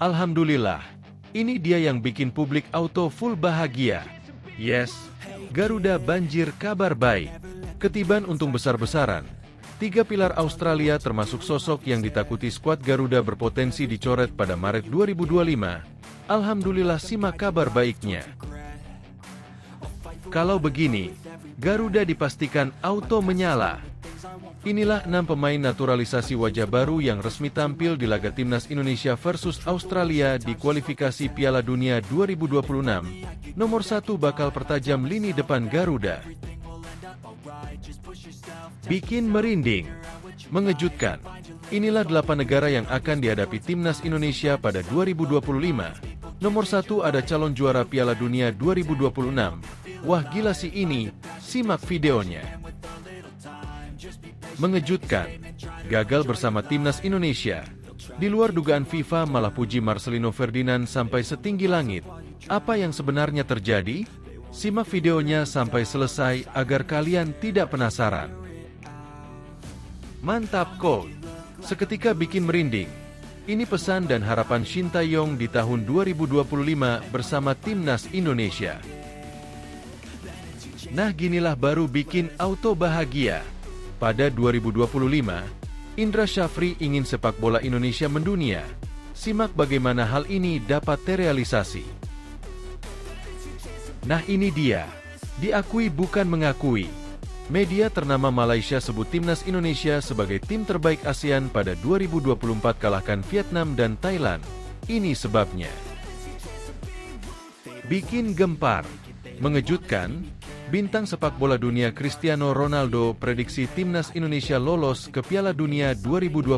Alhamdulillah, ini dia yang bikin publik auto full bahagia. Yes, Garuda banjir kabar baik. Ketiban untung besar-besaran. 3 pilar Australia termasuk sosok yang ditakuti skuad Garuda berpotensi dicoret pada Maret 2025. Alhamdulillah simak kabar baiknya. Kalau begini, Garuda dipastikan auto menyala. Inilah 6 pemain naturalisasi wajah baru yang resmi tampil di laga Timnas Indonesia versus Australia di kualifikasi Piala Dunia 2026. Nomor 1 bakal pertajam lini depan Garuda. Bikin merinding. Mengejutkan. Inilah 8 negara yang akan dihadapi Timnas Indonesia pada 2025. Nomor 1 ada calon juara Piala Dunia 2026. Wah gila sih ini, simak videonya. Mengejutkan, gagal bersama Timnas Indonesia. Di luar dugaan FIFA malah puji Marcelino Ferdinand sampai setinggi langit. Apa yang sebenarnya terjadi? Simak videonya sampai selesai agar kalian tidak penasaran. Mantap coach, seketika bikin merinding. Ini pesan dan harapan Shin Tae-yong di tahun 2025 bersama Timnas Indonesia. Nah ginilah baru bikin auto bahagia. Pada 2025, Indra Syafri ingin sepak bola Indonesia mendunia. Simak bagaimana hal ini dapat terrealisasi. Nah ini dia, diakui bukan mengakui. Media ternama Malaysia sebut Timnas Indonesia sebagai tim terbaik ASEAN pada 2024 kalahkan Vietnam dan Thailand. Ini sebabnya. Bikin gempar. Mengejutkan, bintang sepak bola dunia Cristiano Ronaldo prediksi Timnas Indonesia lolos ke Piala Dunia 2026.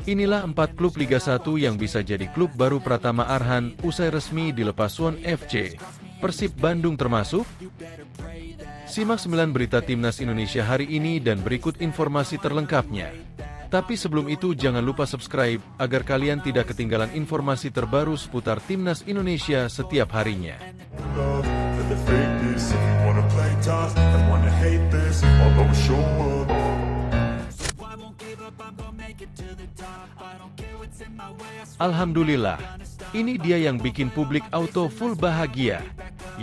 Inilah 4 klub Liga 1 yang bisa jadi klub baru Pratama Arhan usai resmi dilepas Suwon FC. Persib Bandung termasuk? Simak 9 berita Timnas Indonesia hari ini dan berikut informasi terlengkapnya. Tapi sebelum itu jangan lupa subscribe agar kalian tidak ketinggalan informasi terbaru seputar Timnas Indonesia setiap harinya. Alhamdulillah, ini dia yang bikin publik auto full bahagia.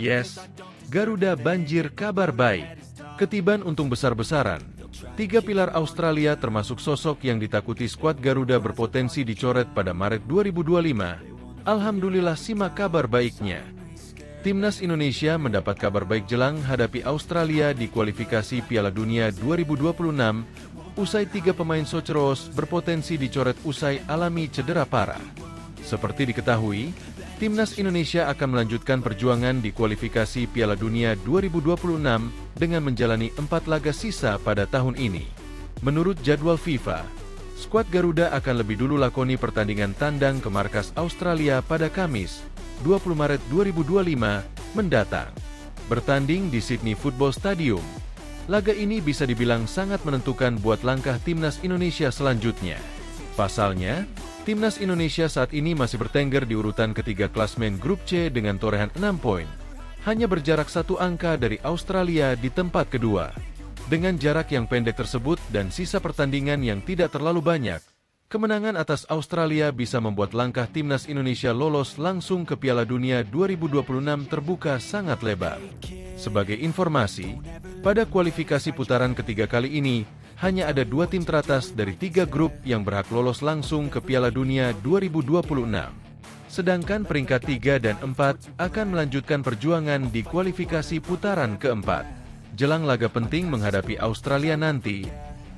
Yes, Garuda banjir kabar baik. Ketiban untung besar-besaran. 3 pilar Australia termasuk sosok yang ditakuti skuad Garuda berpotensi dicoret pada Maret 2025. Alhamdulillah simak kabar baiknya. Timnas Indonesia mendapat kabar baik jelang hadapi Australia di kualifikasi Piala Dunia 2026. Usai 3 pemain Soceros berpotensi dicoret usai alami cedera parah. Seperti diketahui, Timnas Indonesia akan melanjutkan perjuangan di kualifikasi Piala Dunia 2026 dengan menjalani 4 laga sisa pada tahun ini. Menurut jadwal FIFA, skuad Garuda akan lebih dulu lakoni pertandingan tandang ke markas Australia pada Kamis, 20 Maret 2025 mendatang. Bertanding di Sydney Football Stadium. Laga ini bisa dibilang sangat menentukan buat langkah Timnas Indonesia selanjutnya. Pasalnya, Timnas Indonesia saat ini masih bertengger di urutan ketiga klasmen grup C dengan torehan 6 poin. Hanya berjarak 1 angka dari Australia di tempat kedua. Dengan jarak yang pendek tersebut dan sisa pertandingan yang tidak terlalu banyak, kemenangan atas Australia bisa membuat langkah Timnas Indonesia lolos langsung ke Piala Dunia 2026 terbuka sangat lebar. Sebagai informasi, pada kualifikasi putaran ketiga kali ini, hanya ada 2 tim teratas dari 3 grup yang berhak lolos langsung ke Piala Dunia 2026. Sedangkan peringkat 3 dan 4 akan melanjutkan perjuangan di kualifikasi putaran keempat. Jelang laga penting menghadapi Australia nanti,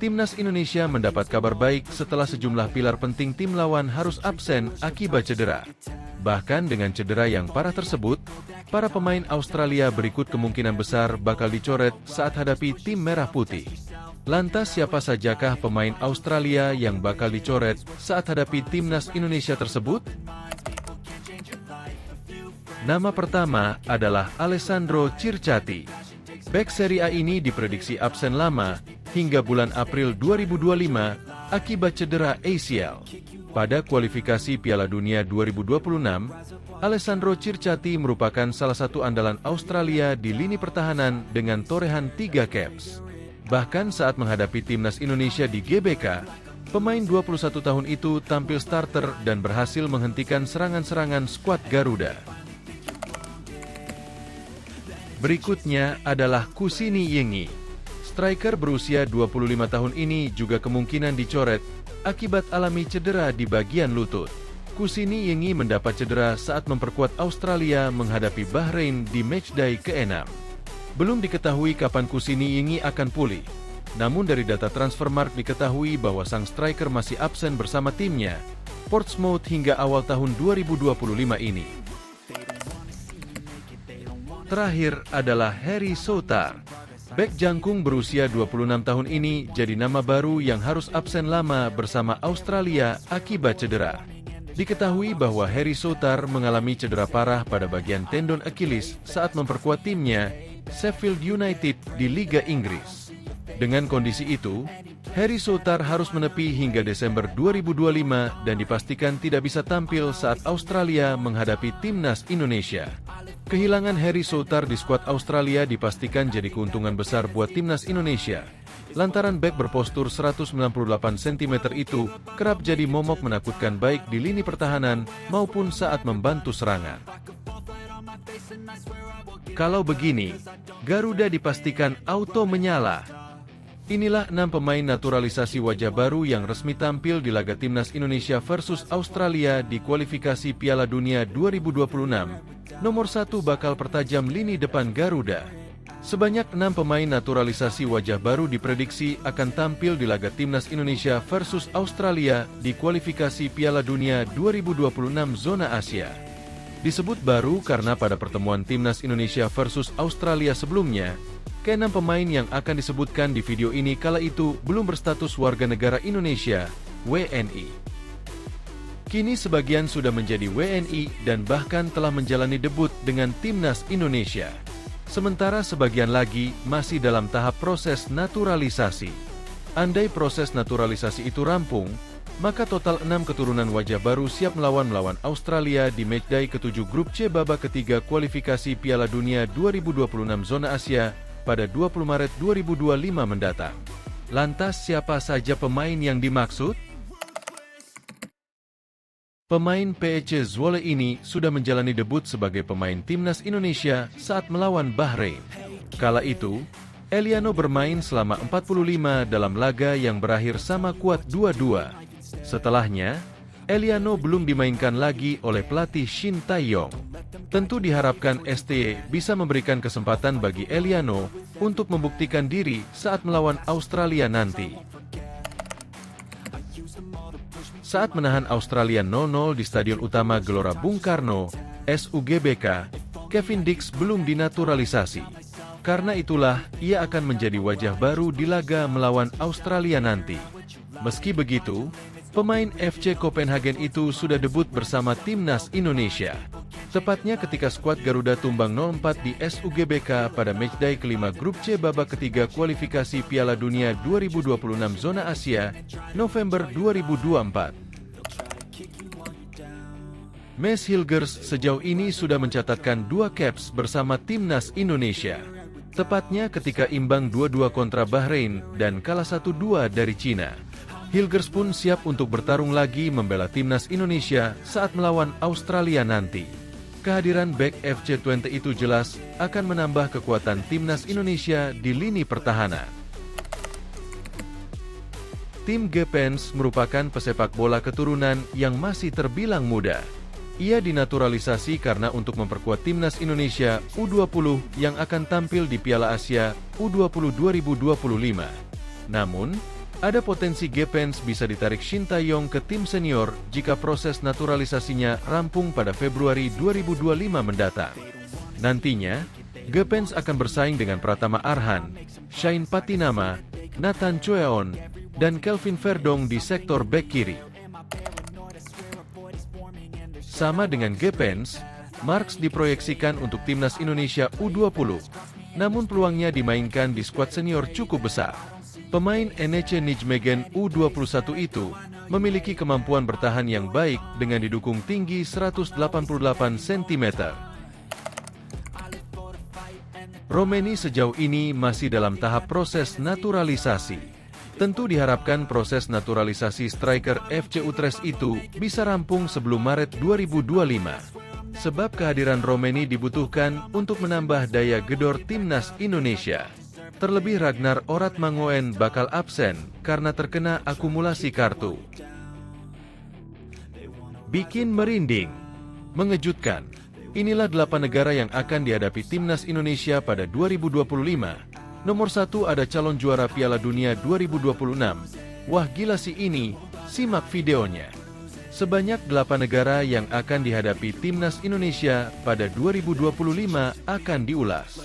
Timnas Indonesia mendapat kabar baik setelah sejumlah pilar penting tim lawan harus absen akibat cedera. Bahkan dengan cedera yang parah tersebut, para pemain Australia berikut kemungkinan besar bakal dicoret saat hadapi tim merah putih. Lantas siapa sajakah pemain Australia yang bakal dicoret saat hadapi Timnas Indonesia tersebut? Nama pertama adalah Alessandro Circati. Bek Serie A ini diprediksi absen lama hingga bulan April 2025 akibat cedera ACL. Pada kualifikasi Piala Dunia 2026, Alessandro Circati merupakan salah satu andalan Australia di lini pertahanan dengan torehan 3 caps. Bahkan saat menghadapi Timnas Indonesia di GBK, Pemain 21 tahun itu tampil starter dan berhasil menghentikan serangan-serangan skuad Garuda. Berikutnya adalah Kusini Yengi. Striker berusia 25 tahun ini juga kemungkinan dicoret akibat alami cedera di bagian lutut. Kusini Yengi mendapat cedera saat memperkuat Australia menghadapi Bahrain di matchday ke-6. Belum diketahui kapan Kusini Yengi akan pulih. Namun dari data Transfermarkt diketahui bahwa sang striker masih absen bersama timnya, Portsmouth hingga awal tahun 2025 ini. Terakhir adalah Harry Souttar. Bek jangkung berusia 26 tahun ini jadi nama baru yang harus absen lama bersama Australia akibat cedera. Diketahui bahwa Harry Souttar mengalami cedera parah pada bagian tendon Achilles saat memperkuat timnya, Sheffield United di Liga Inggris. Dengan kondisi itu, Harry Souttar harus menepi hingga Desember 2025 dan dipastikan tidak bisa tampil saat Australia menghadapi timnas Indonesia. Kehilangan Harry Souttar di skuad Australia dipastikan jadi keuntungan besar buat timnas Indonesia. Lantaran bek berpostur 198 cm itu kerap jadi momok menakutkan baik di lini pertahanan maupun saat membantu serangan. Kalau begini, Garuda dipastikan auto menyala. Inilah 6 pemain naturalisasi wajah baru yang resmi tampil di laga Timnas Indonesia versus Australia di kualifikasi Piala Dunia 2026. Nomor 1 bakal pertajam lini depan Garuda. Sebanyak 6 pemain naturalisasi wajah baru diprediksi akan tampil di laga Timnas Indonesia versus Australia di kualifikasi Piala Dunia 2026 zona Asia. Disebut baru karena pada pertemuan Timnas Indonesia versus Australia sebelumnya, ke-6 pemain yang akan disebutkan di video ini kala itu belum berstatus warga negara Indonesia, WNI. Kini sebagian sudah menjadi WNI dan bahkan telah menjalani debut dengan Timnas Indonesia. Sementara sebagian lagi masih dalam tahap proses naturalisasi. Andai proses naturalisasi itu rampung, maka total 6 keturunan wajah baru siap melawan Australia di matchday ke-7 grup C babak ketiga kualifikasi Piala Dunia 2026 zona Asia pada 20 Maret 2025 mendatang. Lantas siapa saja pemain yang dimaksud? Pemain PEC Zwolle ini sudah menjalani debut sebagai pemain timnas Indonesia saat melawan Bahrain. Kala itu, Eliano bermain selama 45 dalam laga yang berakhir sama kuat 2-2. Setelahnya, Eliano belum dimainkan lagi oleh pelatih Shin Tae-yong. Tentu diharapkan STY bisa memberikan kesempatan bagi Eliano untuk membuktikan diri saat melawan Australia nanti. Saat menahan Australia 0-0 di Stadion Utama Gelora Bung Karno, SUGBK, Kevin Dix belum dinaturalisasi. Karena itulah, ia akan menjadi wajah baru di laga melawan Australia nanti. Meski begitu, pemain FC Copenhagen itu sudah debut bersama timnas Indonesia. Tepatnya ketika skuad Garuda tumbang 0-4 di SUGBK pada matchday kelima grup C babak ketiga kualifikasi Piala Dunia 2026 zona Asia, November 2024. Mads Hilgers sejauh ini sudah mencatatkan 2 caps bersama timnas Indonesia. Tepatnya ketika imbang 2-2 kontra Bahrain dan kalah 1-2 dari Cina. Hilgers pun siap untuk bertarung lagi membela timnas Indonesia saat melawan Australia nanti. Kehadiran bek FC Twente itu jelas akan menambah kekuatan timnas Indonesia di lini pertahanan. Tim Gepens merupakan pesepak bola keturunan yang masih terbilang muda. Ia dinaturalisasi karena untuk memperkuat timnas Indonesia U20 yang akan tampil di Piala Asia U20 2025. Namun, ada potensi Gepens bisa ditarik Shin Tae-yong ke tim senior jika proses naturalisasinya rampung pada Februari 2025 mendatang. Nantinya, Gepens akan bersaing dengan Pratama Arhan, Shane Patinama, Nathan Choeon, dan Kelvin Verdong di sektor bek kiri. Sama dengan Gepens, Marks diproyeksikan untuk timnas Indonesia U20, namun peluangnya dimainkan di skuad senior cukup besar. Pemain NEC Nijmegen U21 itu memiliki kemampuan bertahan yang baik dengan didukung tinggi 188 cm. Romeni sejauh ini masih dalam tahap proses naturalisasi. Tentu diharapkan proses naturalisasi striker FC Utrecht itu bisa rampung sebelum Maret 2025. Sebab kehadiran Romeni dibutuhkan untuk menambah daya gedor timnas Indonesia. Terlebih Ragnar Oratmangoen bakal absen karena terkena akumulasi kartu. Bikin merinding. Mengejutkan. Inilah 8 negara yang akan dihadapi timnas Indonesia pada 2025. Nomor 1 ada calon juara Piala Dunia 2026. Wah gila sih ini, simak videonya. Sebanyak 8 negara yang akan dihadapi timnas Indonesia pada 2025 akan diulas.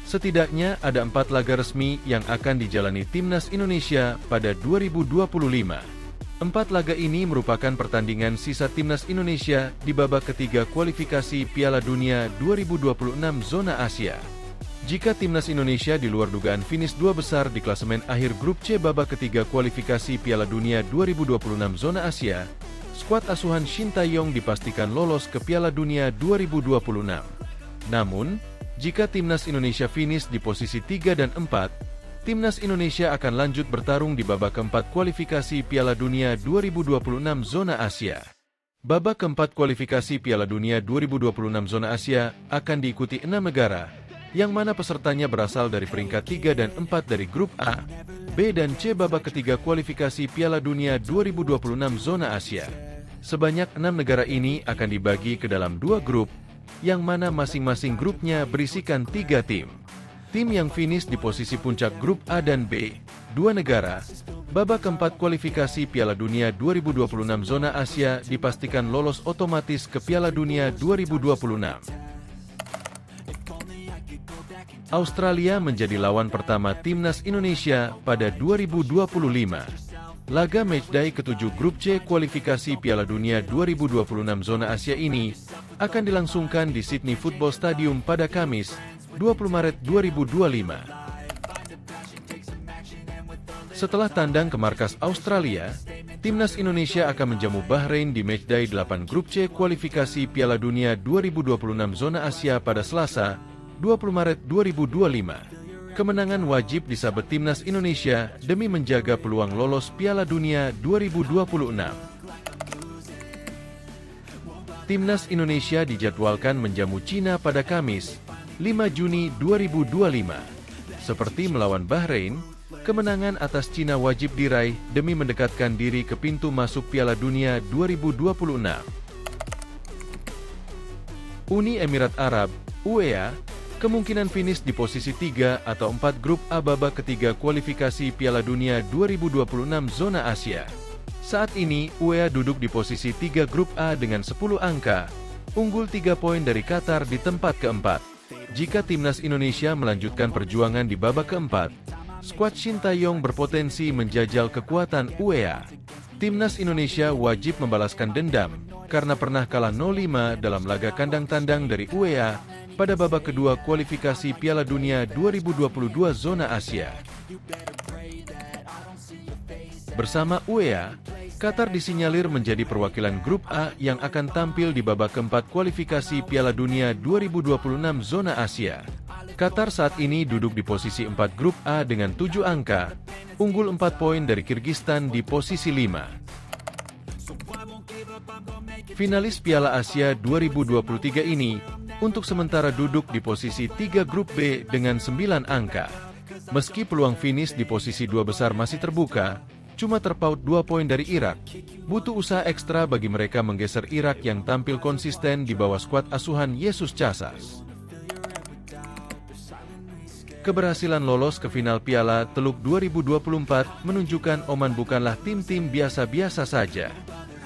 Setidaknya ada 4 laga resmi yang akan dijalani timnas Indonesia pada 2025. 4 laga ini merupakan pertandingan sisa timnas Indonesia di babak ketiga kualifikasi Piala Dunia 2026 zona Asia. Jika timnas Indonesia di luar dugaan finish 2 besar di klasemen akhir grup C babak ketiga kualifikasi Piala Dunia 2026 zona Asia, skuad asuhan Shin Tae-yong dipastikan lolos ke Piala Dunia 2026. Namun, jika timnas Indonesia finish di posisi 3 dan 4, timnas Indonesia akan lanjut bertarung di babak keempat kualifikasi Piala Dunia 2026 zona Asia. Babak keempat kualifikasi Piala Dunia 2026 zona Asia akan diikuti 6 negara, yang mana pesertanya berasal dari peringkat 3 dan 4 dari grup A, B dan C babak ketiga kualifikasi Piala Dunia 2026 zona Asia. Sebanyak 6 negara ini akan dibagi ke dalam 2 grup, yang mana masing-masing grupnya berisikan 3 tim. Tim yang finish di posisi puncak grup A dan B, 2 negara, babak keempat kualifikasi Piala Dunia 2026 zona Asia dipastikan lolos otomatis ke Piala Dunia 2026. Australia menjadi lawan pertama timnas Indonesia pada 2025. Laga matchday ke-7 grup C kualifikasi Piala Dunia 2026 zona Asia ini akan dilangsungkan di Sydney Football Stadium pada Kamis, 20 Maret 2025. Setelah tandang ke markas Australia, timnas Indonesia akan menjamu Bahrain di matchday 8 grup C kualifikasi Piala Dunia 2026 zona Asia pada Selasa, 20 Maret 2025. Kemenangan wajib disabet timnas Indonesia demi menjaga peluang lolos Piala Dunia 2026. Timnas Indonesia dijadwalkan menjamu Cina pada Kamis, 5 Juni 2025. Seperti melawan Bahrain, kemenangan atas Cina wajib diraih demi mendekatkan diri ke pintu masuk Piala Dunia 2026. Uni Emirat Arab, UEA, kemungkinan finish di posisi 3 atau 4 grup A babak ketiga kualifikasi Piala Dunia 2026 zona Asia. Saat ini, UEA duduk di posisi 3 grup A dengan 10 angka, unggul 3 poin dari Qatar di tempat keempat. Jika timnas Indonesia melanjutkan perjuangan di babak keempat, skuad Shin Tae-yong berpotensi menjajal kekuatan UEA. Timnas Indonesia wajib membalaskan dendam karena pernah kalah 0-5 dalam laga kandang tandang dari UEA pada babak kedua kualifikasi Piala Dunia 2022 zona Asia. Bersama UEA, Qatar disinyalir menjadi perwakilan grup A yang akan tampil di babak keempat kualifikasi Piala Dunia 2026 zona Asia. Qatar saat ini duduk di posisi 4 grup A dengan 7 angka, unggul 4 poin dari Kirgistan di posisi 5. Finalis Piala Asia 2023 ini untuk sementara duduk di posisi 3 grup B dengan 9 angka. Meski peluang finish di posisi 2 besar masih terbuka, cuma terpaut 2 poin dari Irak. Butuh usaha ekstra bagi mereka menggeser Irak yang tampil konsisten di bawah skuad asuhan Yesus Casas. Keberhasilan lolos ke final Piala Teluk 2024 menunjukkan Oman bukanlah tim-tim biasa-biasa saja.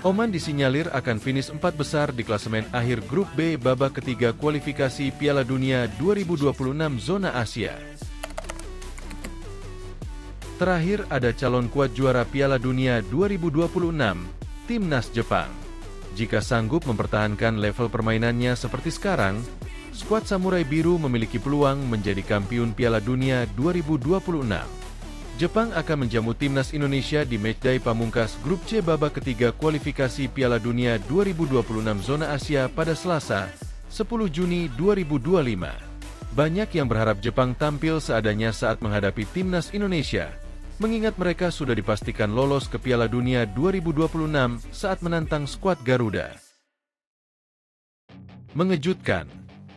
Oman disinyalir akan finish 4 besar di klasemen akhir grup B babak ketiga kualifikasi Piala Dunia 2026 zona Asia. Terakhir ada calon kuat juara Piala Dunia 2026, Timnas Jepang. Jika sanggup mempertahankan level permainannya seperti sekarang, skuad Samurai Biru memiliki peluang menjadi kampiun Piala Dunia 2026. Jepang akan menjamu timnas Indonesia di matchday pamungkas grup C babak ketiga kualifikasi Piala Dunia 2026 zona Asia pada Selasa, 10 Juni 2025. Banyak yang berharap Jepang tampil seadanya saat menghadapi timnas Indonesia, mengingat mereka sudah dipastikan lolos ke Piala Dunia 2026 saat menantang skuad Garuda. Mengejutkan,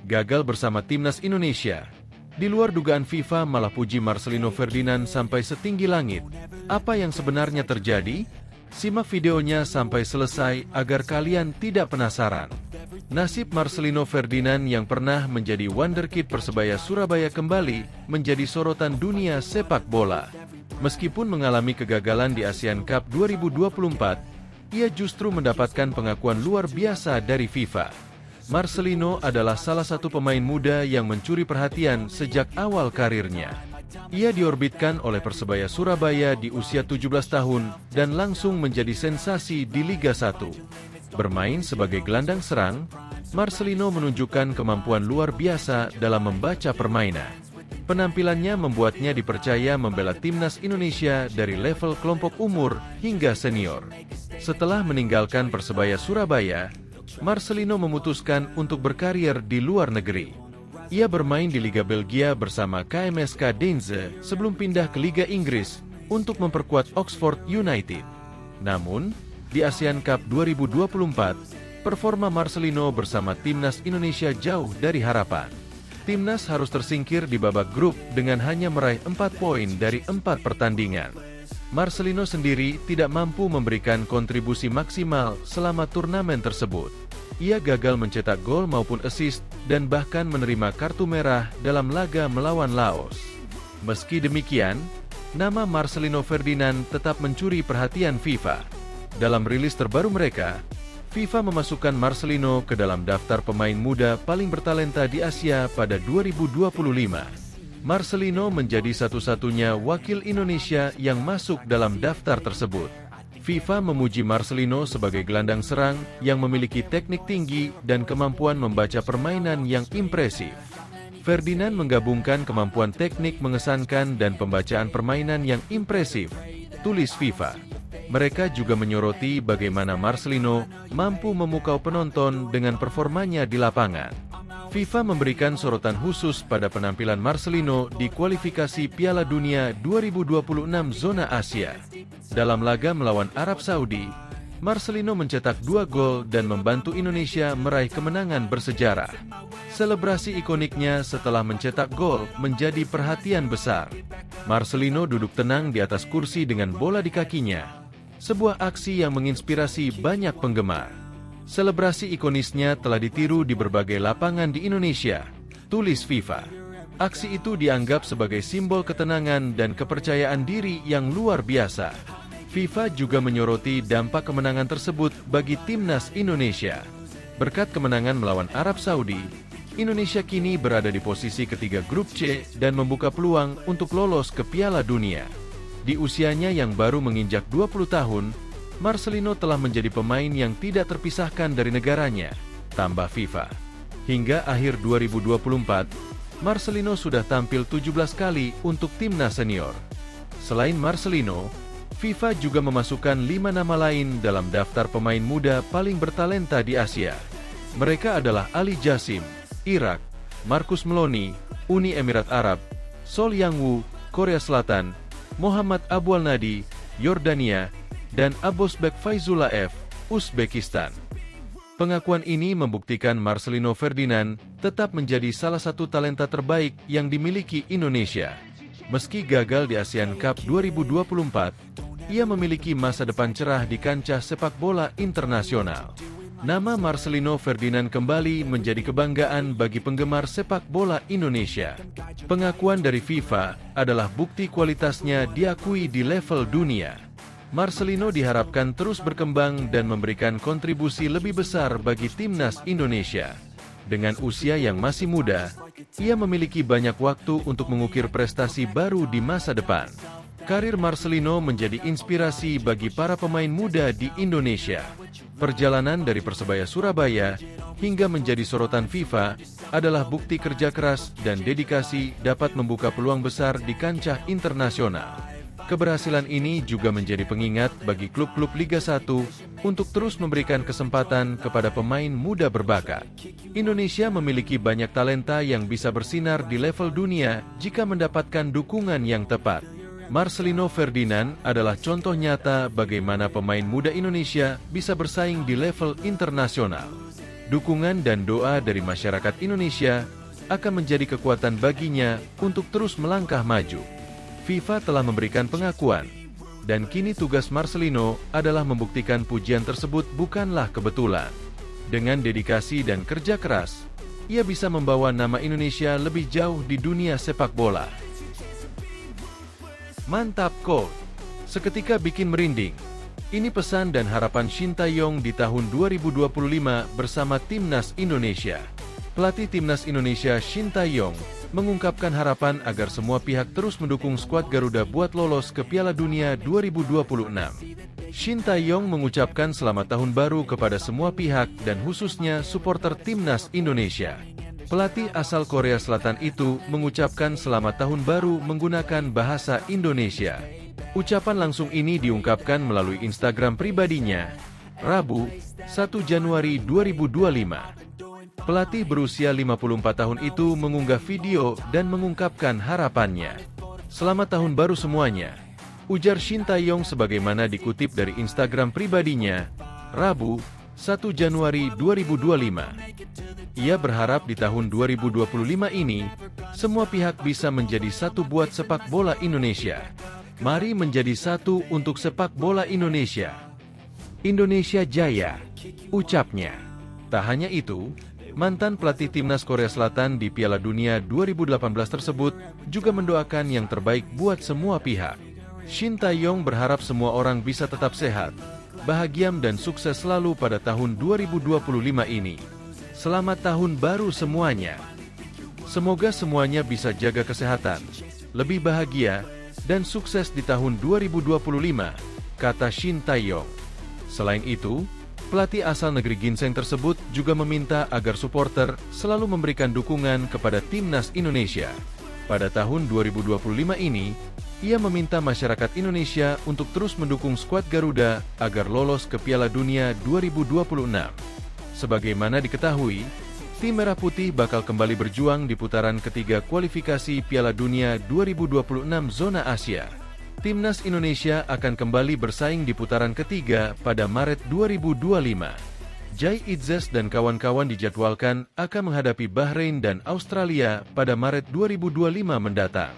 gagal bersama timnas Indonesia. Di luar dugaan FIFA malah puji Marcelino Ferdinand sampai setinggi langit. Apa yang sebenarnya terjadi? Simak videonya sampai selesai agar kalian tidak penasaran. Nasib Marcelino Ferdinand yang pernah menjadi wonderkid Persebaya Surabaya kembali menjadi sorotan dunia sepak bola. Meskipun mengalami kegagalan di Asian Cup 2024, ia justru mendapatkan pengakuan luar biasa dari FIFA. Marcelino adalah salah satu pemain muda yang mencuri perhatian sejak awal karirnya. Ia diorbitkan oleh Persebaya Surabaya di usia 17 tahun dan langsung menjadi sensasi di Liga 1. Bermain sebagai gelandang serang, Marcelino menunjukkan kemampuan luar biasa dalam membaca permainan. Penampilannya membuatnya dipercaya membela timnas Indonesia dari level kelompok umur hingga senior. Setelah meninggalkan Persebaya Surabaya, Marcelino memutuskan untuk berkarir di luar negeri. Ia bermain di Liga Belgia bersama KMSK Deinze sebelum pindah ke Liga Inggris untuk memperkuat Oxford United. Namun, di Asian Cup 2024, performa Marcelino bersama timnas Indonesia jauh dari harapan. Timnas harus tersingkir di babak grup dengan hanya meraih 4 poin dari 4 pertandingan. Marcelino sendiri tidak mampu memberikan kontribusi maksimal selama turnamen tersebut. Ia gagal mencetak gol maupun assist dan bahkan menerima kartu merah dalam laga melawan Laos. Meski demikian, nama Marcelino Ferdinand tetap mencuri perhatian FIFA. Dalam rilis terbaru mereka, FIFA memasukkan Marcelino ke dalam daftar pemain muda paling bertalenta di Asia pada 2025. Marcelino menjadi satu-satunya wakil Indonesia yang masuk dalam daftar tersebut. FIFA memuji Marcelino sebagai gelandang serang yang memiliki teknik tinggi dan kemampuan membaca permainan yang impresif. Ferdinand menggabungkan kemampuan teknik mengesankan dan pembacaan permainan yang impresif, tulis FIFA. Mereka juga menyoroti bagaimana Marcelino mampu memukau penonton dengan performanya di lapangan. FIFA memberikan sorotan khusus pada penampilan Marcelino di kualifikasi Piala Dunia 2026 zona Asia. Dalam laga melawan Arab Saudi, Marcelino mencetak 2 gol dan membantu Indonesia meraih kemenangan bersejarah. Selebrasi ikoniknya setelah mencetak gol menjadi perhatian besar. Marcelino duduk tenang di atas kursi dengan bola di kakinya. Sebuah aksi yang menginspirasi banyak penggemar. Selebrasi ikonisnya telah ditiru di berbagai lapangan di Indonesia, tulis FIFA. Aksi itu dianggap sebagai simbol ketenangan dan kepercayaan diri yang luar biasa. FIFA juga menyoroti dampak kemenangan tersebut bagi timnas Indonesia. Berkat kemenangan melawan Arab Saudi, Indonesia kini berada di posisi ketiga grup C dan membuka peluang untuk lolos ke Piala Dunia. Di usianya yang baru menginjak 20 tahun, Marcelino telah menjadi pemain yang tidak terpisahkan dari negaranya, tambah FIFA. Hingga akhir 2024, Marcelino sudah tampil 17 kali untuk timnas senior. Selain Marcelino, FIFA juga memasukkan 5 nama lain dalam daftar pemain muda paling bertalenta di Asia. Mereka adalah Ali Jassim, Irak, Marcus Meloni, Uni Emirat Arab, Sol Yangwoo, Korea Selatan, Muhammad Abualnadi, Yordania, dan Abosbek Faizulaev, Uzbekistan. Pengakuan ini membuktikan Marcelino Ferdinand tetap menjadi salah satu talenta terbaik yang dimiliki Indonesia. Meski gagal di Asian Cup 2024, ia memiliki masa depan cerah di kancah sepak bola internasional. Nama Marcelino Ferdinand kembali menjadi kebanggaan bagi penggemar sepak bola Indonesia. Pengakuan dari FIFA adalah bukti kualitasnya diakui di level dunia. Marcelino diharapkan terus berkembang dan memberikan kontribusi lebih besar bagi timnas Indonesia. Dengan usia yang masih muda, ia memiliki banyak waktu untuk mengukir prestasi baru di masa depan. Karir Marcelino menjadi inspirasi bagi para pemain muda di Indonesia. Perjalanan dari Persebaya Surabaya hingga menjadi sorotan FIFA adalah bukti kerja keras dan dedikasi dapat membuka peluang besar di kancah internasional. Keberhasilan ini juga menjadi pengingat bagi klub-klub Liga 1 untuk terus memberikan kesempatan kepada pemain muda berbakat. Indonesia memiliki banyak talenta yang bisa bersinar di level dunia jika mendapatkan dukungan yang tepat. Marcelino Ferdinand adalah contoh nyata bagaimana pemain muda Indonesia bisa bersaing di level internasional. Dukungan dan doa dari masyarakat Indonesia akan menjadi kekuatan baginya untuk terus melangkah maju. FIFA telah memberikan pengakuan, dan kini tugas Marcelino adalah membuktikan pujian tersebut bukanlah kebetulan. Dengan dedikasi dan kerja keras, ia bisa membawa nama Indonesia lebih jauh di dunia sepak bola. Mantap coach, seketika bikin merinding. Ini pesan dan harapan Shin Tae-yong di tahun 2025 bersama Timnas Indonesia. Pelatih Timnas Indonesia Shin Tae-yong mengungkapkan harapan agar semua pihak terus mendukung skuad Garuda buat lolos ke Piala Dunia 2026. Shin Tae-yong mengucapkan selamat tahun baru kepada semua pihak dan khususnya supporter Timnas Indonesia. Pelatih asal Korea Selatan itu mengucapkan selamat tahun baru menggunakan bahasa Indonesia. Ucapan langsung ini diungkapkan melalui Instagram pribadinya, Rabu, 1 Januari 2025. Pelatih berusia 54 tahun itu mengunggah video dan mengungkapkan harapannya. Selamat tahun baru semuanya, ujar Shin Tae-yong sebagaimana dikutip dari Instagram pribadinya, Rabu, 1 Januari 2025. Ia berharap di tahun 2025 ini, semua pihak bisa menjadi satu buat sepak bola Indonesia. Mari menjadi satu untuk sepak bola Indonesia. Indonesia Jaya, ucapnya. Tak hanya itu, mantan pelatih Timnas Korea Selatan di Piala Dunia 2018 tersebut juga mendoakan yang terbaik buat semua pihak. Shin Tae-yong berharap semua orang bisa tetap sehat, bahagia dan sukses selalu pada tahun 2025 ini. Selamat tahun baru semuanya. Semoga semuanya bisa jaga kesehatan, lebih bahagia, dan sukses di tahun 2025, kata Shin Tae-yong. Selain itu, pelatih asal negeri ginseng tersebut juga meminta agar supporter selalu memberikan dukungan kepada Timnas Indonesia. Pada tahun 2025 ini, ia meminta masyarakat Indonesia untuk terus mendukung skuad Garuda agar lolos ke Piala Dunia 2026. Sebagaimana diketahui, tim Merah Putih bakal kembali berjuang di putaran ketiga kualifikasi Piala Dunia 2026 zona Asia. Timnas Indonesia akan kembali bersaing di putaran ketiga pada Maret 2025. Jai Itzes dan kawan-kawan dijadwalkan akan menghadapi Bahrain dan Australia pada Maret 2025 mendatang.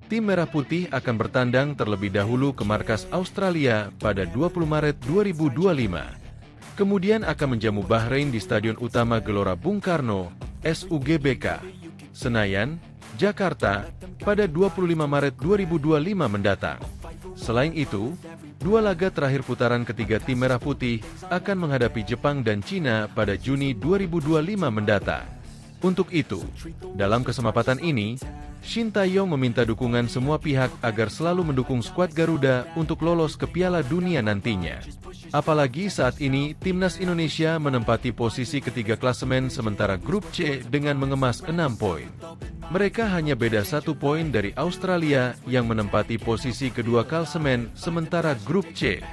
Tim Merah Putih akan bertandang terlebih dahulu ke markas Australia pada 20 Maret 2025. Kemudian akan menjamu Bahrain di Stadion Utama Gelora Bung Karno, SUGBK, Senayan, Jakarta, pada 25 Maret 2025 mendatang. Selain itu, dua laga terakhir putaran ketiga tim Merah Putih akan menghadapi Jepang dan Cina pada Juni 2025 mendatang. Untuk itu, dalam kesempatan ini, Shin Tae-yong meminta dukungan semua pihak agar selalu mendukung skuad Garuda untuk lolos ke Piala Dunia nantinya. Apalagi saat ini Timnas Indonesia menempati posisi ketiga klasemen sementara grup C dengan mengemas 6 poin. Mereka hanya beda 1 poin dari Australia yang menempati posisi kedua klasemen sementara grup C.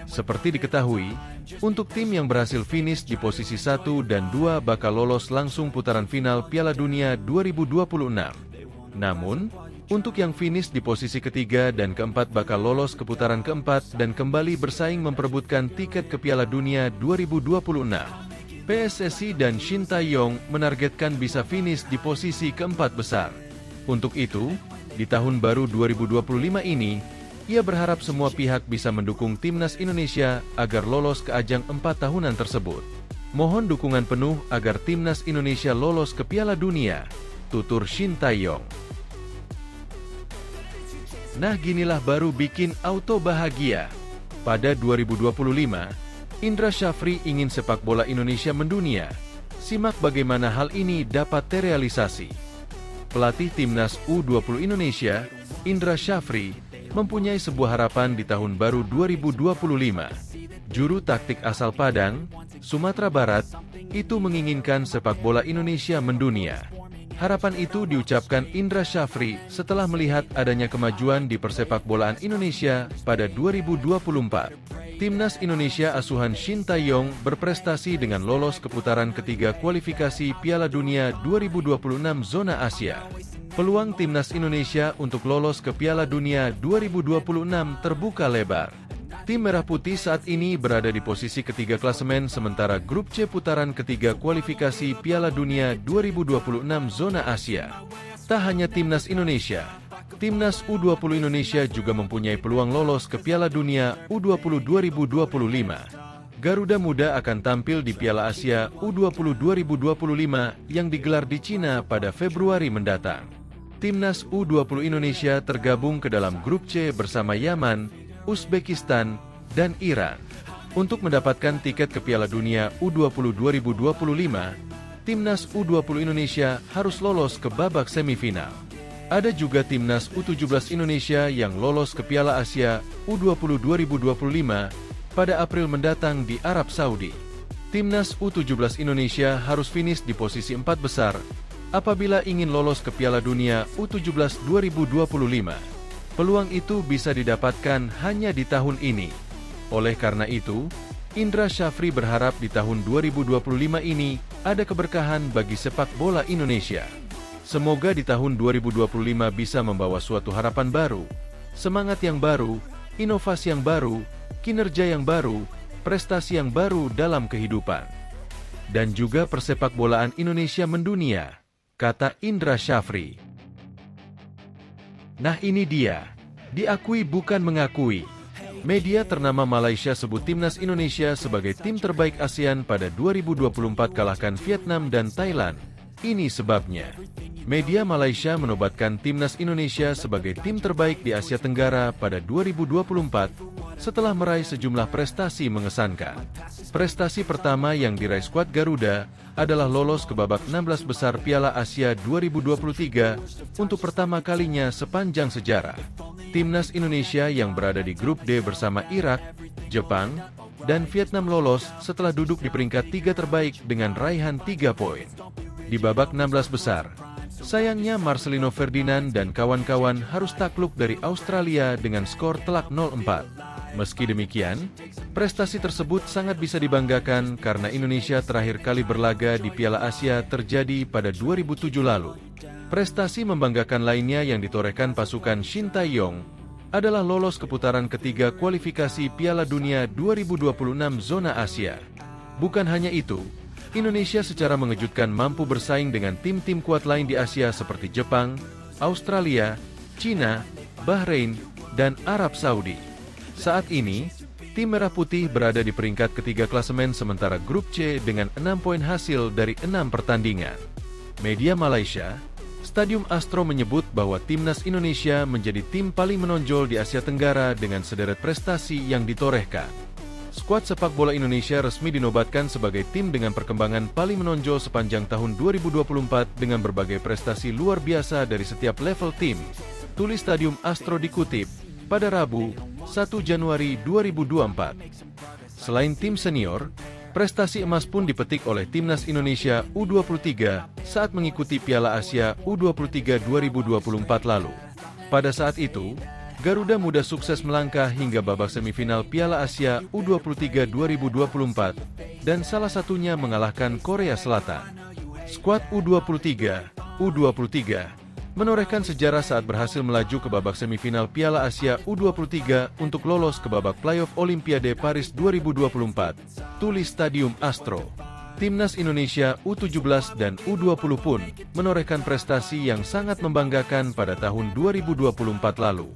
Seperti diketahui, untuk tim yang berhasil finish di posisi 1 dan 2 bakal lolos langsung putaran final Piala Dunia 2026. Namun, untuk yang finish di posisi ketiga dan keempat bakal lolos ke putaran keempat dan kembali bersaing memperebutkan tiket ke Piala Dunia 2026. PSSI dan Shin Tae-yong menargetkan bisa finish di posisi keempat besar. Untuk itu, di tahun baru 2025 ini, ia berharap semua pihak bisa mendukung Timnas Indonesia agar lolos ke ajang 4 tahunan tersebut. Mohon dukungan penuh agar Timnas Indonesia lolos ke Piala Dunia, tutur Shin Tae-yong. Nah, ginilah baru bikin auto bahagia. Pada 2025, Indra Syafri ingin sepak bola Indonesia mendunia. Simak bagaimana hal ini dapat terrealisasi. Pelatih Timnas U20 Indonesia, Indra Syafri, mempunyai sebuah harapan di tahun baru 2025. Juru taktik asal Padang, Sumatera Barat, itu menginginkan sepak bola Indonesia mendunia. Harapan itu diucapkan Indra Syafri setelah melihat adanya kemajuan di persepak bolaan Indonesia pada 2024. Timnas Indonesia asuhan Shin Tae-yong berprestasi dengan lolos ke putaran ketiga kualifikasi Piala Dunia 2026 zona Asia. Peluang Timnas Indonesia untuk lolos ke Piala Dunia 2026 terbuka lebar. Tim Merah Putih saat ini berada di posisi ketiga klasemen sementara grup C putaran ketiga kualifikasi Piala Dunia 2026 zona Asia. Tak hanya Timnas Indonesia, Timnas U20 Indonesia juga mempunyai peluang lolos ke Piala Dunia U20 2025. Garuda Muda akan tampil di Piala Asia U20 2025 yang digelar di Cina pada Februari mendatang. Timnas U20 Indonesia tergabung ke dalam grup C bersama Yaman, Uzbekistan, dan Iran. Untuk mendapatkan tiket ke Piala Dunia U20 2025, Timnas U20 Indonesia harus lolos ke babak semifinal. Ada juga Timnas U17 Indonesia yang lolos ke Piala Asia U20 2025 pada April mendatang di Arab Saudi. Timnas U17 Indonesia harus finish di posisi 4 besar apabila ingin lolos ke Piala Dunia U17 2025. Peluang itu bisa didapatkan hanya di tahun ini. Oleh karena itu, Indra Syafri berharap di tahun 2025 ini ada keberkahan bagi sepak bola Indonesia. Semoga di tahun 2025 bisa membawa suatu harapan baru, semangat yang baru, inovasi yang baru, kinerja yang baru, prestasi yang baru dalam kehidupan. Dan juga persepak bolaan Indonesia mendunia, kata Indra Syafri. Nah ini dia, diakui bukan mengakui. Media ternama Malaysia sebut Timnas Indonesia sebagai tim terbaik ASEAN pada 2024 kalahkan Vietnam dan Thailand. Ini sebabnya. Media Malaysia menobatkan Timnas Indonesia sebagai tim terbaik di Asia Tenggara pada 2024 setelah meraih sejumlah prestasi mengesankan. Prestasi pertama yang diraih skuad Garuda adalah lolos ke babak 16 besar Piala Asia 2023 untuk pertama kalinya sepanjang sejarah. Timnas Indonesia yang berada di grup D bersama Irak, Jepang, dan Vietnam lolos setelah duduk di peringkat 3 terbaik dengan raihan 3 poin. Di babak 16 besar, sayangnya Marcelino Ferdinand dan kawan-kawan harus takluk dari Australia dengan skor telak 0-4. Meski demikian, prestasi tersebut sangat bisa dibanggakan karena Indonesia terakhir kali berlaga di Piala Asia terjadi pada 2007 lalu. Prestasi membanggakan lainnya yang ditorehkan pasukan Shin Tae-yong adalah lolos ke putaran ketiga kualifikasi Piala Dunia 2026 zona Asia. Bukan hanya itu, Indonesia secara mengejutkan mampu bersaing dengan tim-tim kuat lain di Asia seperti Jepang, Australia, China, Bahrain, dan Arab Saudi. Saat ini, tim Merah Putih berada di peringkat ketiga klasemen sementara grup C dengan 6 poin hasil dari 6 pertandingan. Media Malaysia, Stadium Astro menyebut bahwa Timnas Indonesia menjadi tim paling menonjol di Asia Tenggara dengan sederet prestasi yang ditorehkan. Skuad sepak bola Indonesia resmi dinobatkan sebagai tim dengan perkembangan paling menonjol sepanjang tahun 2024 dengan berbagai prestasi luar biasa dari setiap level tim. Tulis Stadium Astro dikutip pada Rabu, 1 Januari 2024. Selain tim senior, prestasi emas pun dipetik oleh Timnas Indonesia U23 saat mengikuti Piala Asia U23 2024 lalu. Pada saat itu, Garuda Muda sukses melangkah hingga babak semifinal Piala Asia U23 2024 dan salah satunya mengalahkan Korea Selatan. Skuad U23 menorehkan sejarah saat berhasil melaju ke babak semifinal Piala Asia U23 untuk lolos ke babak playoff Olimpiade Paris 2024. Tulis Stadium Astro. Timnas Indonesia U17 dan U20 pun menorehkan prestasi yang sangat membanggakan pada tahun 2024 lalu.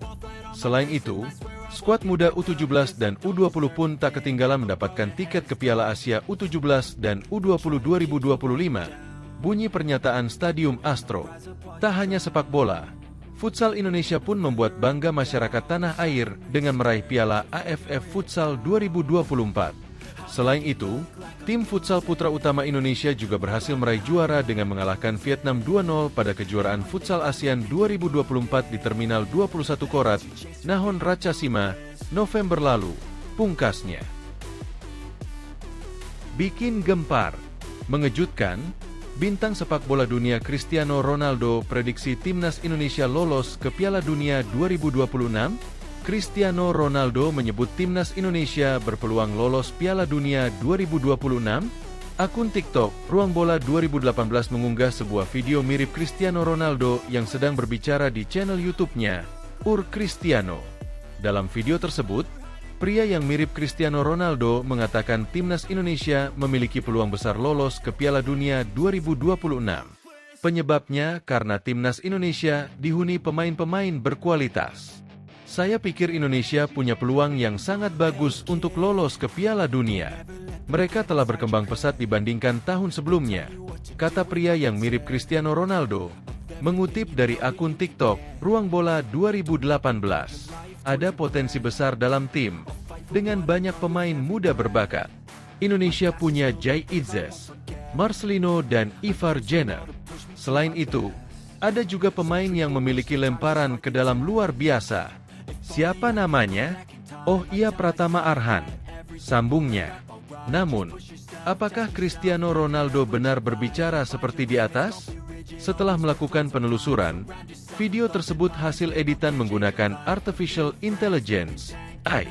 Selain itu, skuad muda U17 dan U20 pun tak ketinggalan mendapatkan tiket ke Piala Asia U17 dan U20 2025. Bunyi pernyataan Stadium Astro. Tak hanya sepak bola, futsal Indonesia pun membuat bangga masyarakat tanah air dengan meraih Piala AFF Futsal 2024. Selain itu, tim futsal putra utama Indonesia juga berhasil meraih juara dengan mengalahkan Vietnam 2-0 pada kejuaraan futsal ASEAN 2024 di Terminal 21 Korat, Nahon Ratchasima, November lalu. Pungkasnya, bikin gempar, mengejutkan, bintang sepak bola dunia Cristiano Ronaldo prediksi timnas Indonesia lolos ke Piala Dunia 2026? Cristiano Ronaldo menyebut timnas Indonesia berpeluang lolos Piala Dunia 2026. Akun TikTok Ruang Bola 2018 mengunggah sebuah video mirip Cristiano Ronaldo yang sedang berbicara di channel YouTube-nya, Cristiano. Dalam video tersebut, pria yang mirip Cristiano Ronaldo mengatakan timnas Indonesia memiliki peluang besar lolos ke Piala Dunia 2026. Penyebabnya karena timnas Indonesia dihuni pemain-pemain berkualitas. Saya pikir Indonesia punya peluang yang sangat bagus untuk lolos ke Piala Dunia. Mereka telah berkembang pesat dibandingkan tahun sebelumnya, kata pria yang mirip Cristiano Ronaldo, mengutip dari akun TikTok Ruang Bola 2018. Ada potensi besar dalam tim, dengan banyak pemain muda berbakat. Indonesia punya Jai Itzes, Marcelino dan Ivar Jenner. Selain itu, ada juga pemain yang memiliki lemparan ke dalam luar biasa. Siapa namanya? Oh iya, Pratama Arhan, sambungnya. Namun, apakah Cristiano Ronaldo benar berbicara seperti di atas? Setelah melakukan penelusuran, video tersebut hasil editan menggunakan Artificial Intelligence, AI.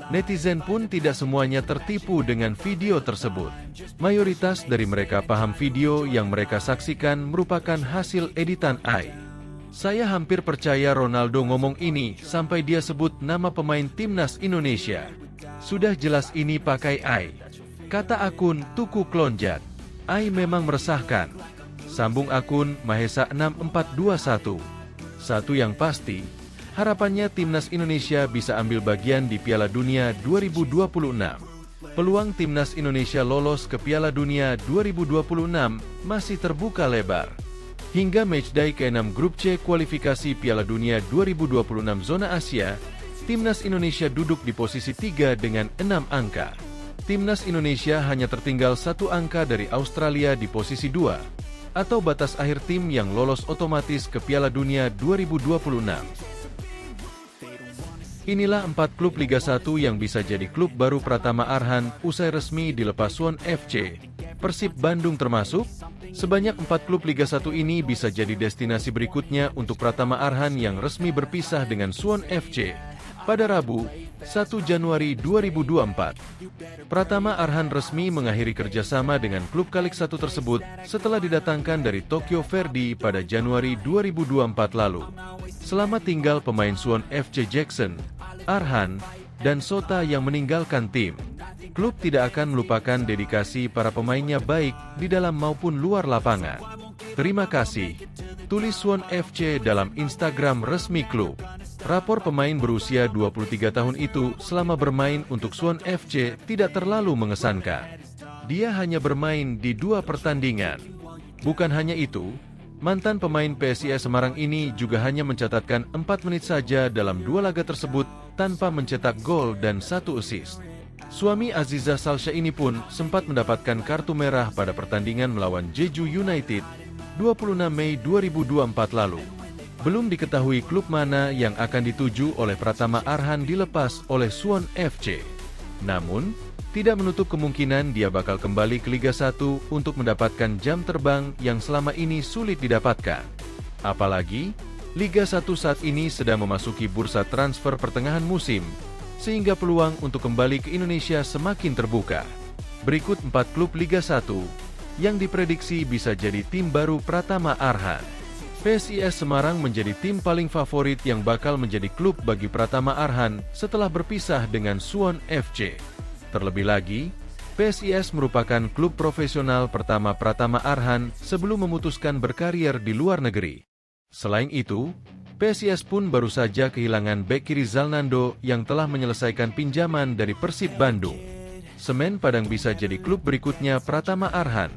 Netizen pun tidak semuanya tertipu dengan video tersebut. Mayoritas dari mereka paham video yang mereka saksikan merupakan hasil editan AI. Saya hampir percaya Ronaldo ngomong ini sampai dia sebut nama pemain timnas Indonesia. Sudah jelas ini pakai AI, kata akun Tuku Klonjat. AI memang meresahkan, sambung akun Mahesa 6421. Satu yang pasti, harapannya timnas Indonesia bisa ambil bagian di Piala Dunia 2026. Peluang timnas Indonesia lolos ke Piala Dunia 2026 masih terbuka lebar. Hingga matchday ke-6 Grup C kualifikasi Piala Dunia 2026 zona Asia, timnas Indonesia duduk di posisi 3 dengan 6 angka. Timnas Indonesia hanya tertinggal 1 angka dari Australia di posisi 2, atau batas akhir tim yang lolos otomatis ke Piala Dunia 2026. Inilah 4 klub Liga 1 yang bisa jadi klub baru Pratama Arhan usai resmi dilepas Suwon FC. Persib Bandung termasuk. Sebanyak 4 klub Liga 1 ini bisa jadi destinasi berikutnya untuk Pratama Arhan yang resmi berpisah dengan Suwon FC pada Rabu, 1 Januari 2024. Pratama Arhan resmi mengakhiri kerjasama dengan klub Kalik 1 tersebut setelah didatangkan dari Tokyo Verdy pada Januari 2024 lalu. Selama tinggal pemain Suwon FC Jackson, Arhan, dan Sota yang meninggalkan tim, klub tidak akan melupakan dedikasi para pemainnya baik di dalam maupun luar lapangan. Terima kasih, tulis Suwon FC dalam Instagram resmi klub. Rapor pemain berusia 23 tahun itu selama bermain untuk Suwon FC tidak terlalu mengesankan. Dia hanya bermain di 2 pertandingan. Bukan hanya itu, mantan pemain PSIS Semarang ini juga hanya mencatatkan 4 menit saja dalam 2 laga tersebut tanpa mencetak gol dan 1 assist. Suami Aziza Salsha ini pun sempat mendapatkan kartu merah pada pertandingan melawan Jeju United 26 Mei 2024 lalu. Belum diketahui klub mana yang akan dituju oleh Pratama Arhan dilepas oleh Suwon FC. Namun, tidak menutup kemungkinan dia bakal kembali ke Liga 1 untuk mendapatkan jam terbang yang selama ini sulit didapatkan. Apalagi, Liga 1 saat ini sedang memasuki bursa transfer pertengahan musim, sehingga peluang untuk kembali ke Indonesia semakin terbuka. Berikut 4 klub Liga 1 yang diprediksi bisa jadi tim baru Pratama Arhan. PSIS Semarang menjadi tim paling favorit yang bakal menjadi klub bagi Pratama Arhan setelah berpisah dengan Suwon FC. Terlebih lagi, PSIS merupakan klub profesional pertama Pratama Arhan sebelum memutuskan berkarier di luar negeri. Selain itu, PSIS pun baru saja kehilangan bek kiri Zalnando yang telah menyelesaikan pinjaman dari Persib Bandung. Semen Padang bisa jadi klub berikutnya Pratama Arhan,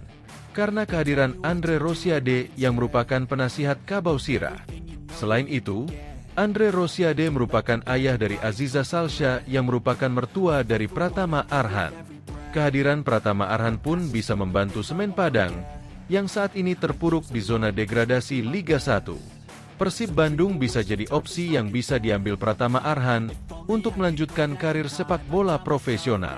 karena kehadiran Andre Rosiade yang merupakan penasihat Kabau Sira. Selain itu, Andre Rosiade merupakan ayah dari Aziza Salsha yang merupakan mertua dari Pratama Arhan. Kehadiran Pratama Arhan pun bisa membantu Semen Padang yang saat ini terpuruk di zona degradasi Liga 1. Persib Bandung bisa jadi opsi yang bisa diambil Pratama Arhan untuk melanjutkan karir sepak bola profesional.